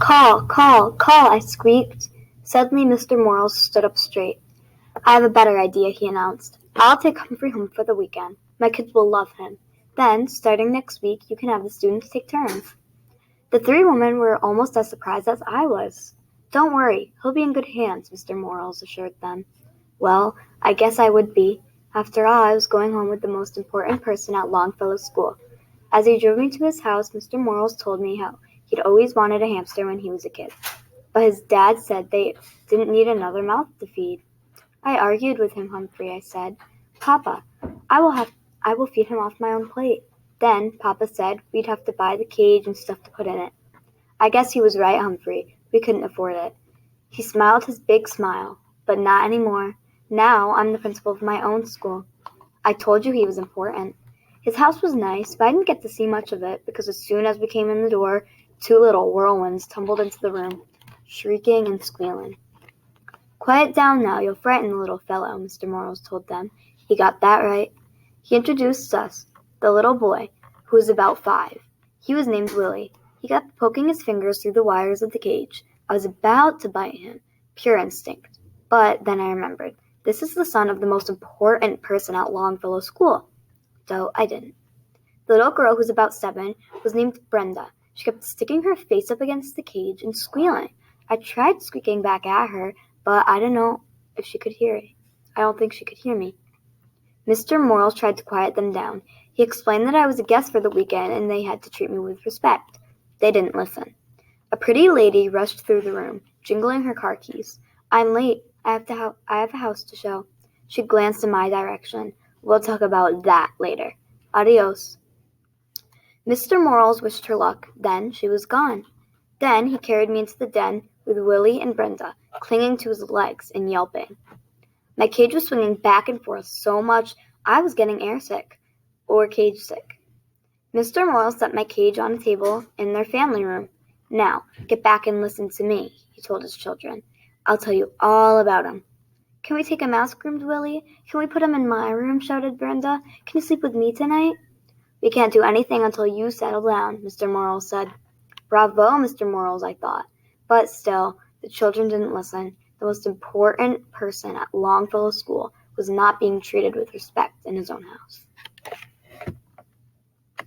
Call, call, call, I squeaked. Suddenly Mr. Morels stood up straight. I have a better idea, he announced. I'll take Humphrey home for the weekend. My kids will love him. Then, starting next week, you can have the students take turns. The three women were almost as surprised as I was. Don't worry, he'll be in good hands, Mr. Morels assured them. Well, I guess I would be. After all, I was going home with the most important person at Longfellow School. As he drove me to his house, Mr. Morels told me how he'd always wanted a hamster when he was a kid. But his dad said they didn't need another mouth to feed. I argued with him, Humphrey, I said. Papa, I will feed him off my own plate. Then, Papa said we'd have to buy the cage and stuff to put in it. I guess he was right, Humphrey. We couldn't afford it. He smiled his big smile. But not anymore. Now I'm the principal of my own school. I told you he was important. His house was nice, but I didn't get to see much of it because as soon as we came in the door, two little whirlwinds tumbled into the room, shrieking and squealing. Quiet down now, you'll frighten the little fellow, Mr. Morels told them. He got that right. He introduced us, the little boy, who was about 5. He was named Willie. He got poking his fingers through the wires of the cage. I was about to bite him, pure instinct. But then I remembered, this is the son of the most important person at Longfellow School. So I didn't. The little girl, who was about 7, was named Brenda. She kept sticking her face up against the cage and squealing. I tried squeaking back at her, but I don't know if she could hear it. I don't think she could hear me. Mr. Morels tried to quiet them down. He explained that I was a guest for the weekend and they had to treat me with respect. They didn't listen. A pretty lady rushed through the room, jingling her car keys. I'm late. I have a house to show. She glanced in my direction. We'll talk about that later. Adios. Mr. Morels wished her luck. Then she was gone. Then he carried me into the den with Willie and Brenda, clinging to his legs and yelping. My cage was swinging back and forth so much I was getting airsick, or cage sick. Mr. Morels set my cage on a table in their family room. Now, get back and listen to me, he told his children. I'll tell you all about him. Can we take him out? Screamed Willie. Can we put him in my room? Shouted Brenda. Can you sleep with me tonight? We can't do anything until you settle down, Mr. Morels said. Bravo, Mr. Morels, I thought. But still, the children didn't listen. The most important person at Longfellow School was not being treated with respect in his own house.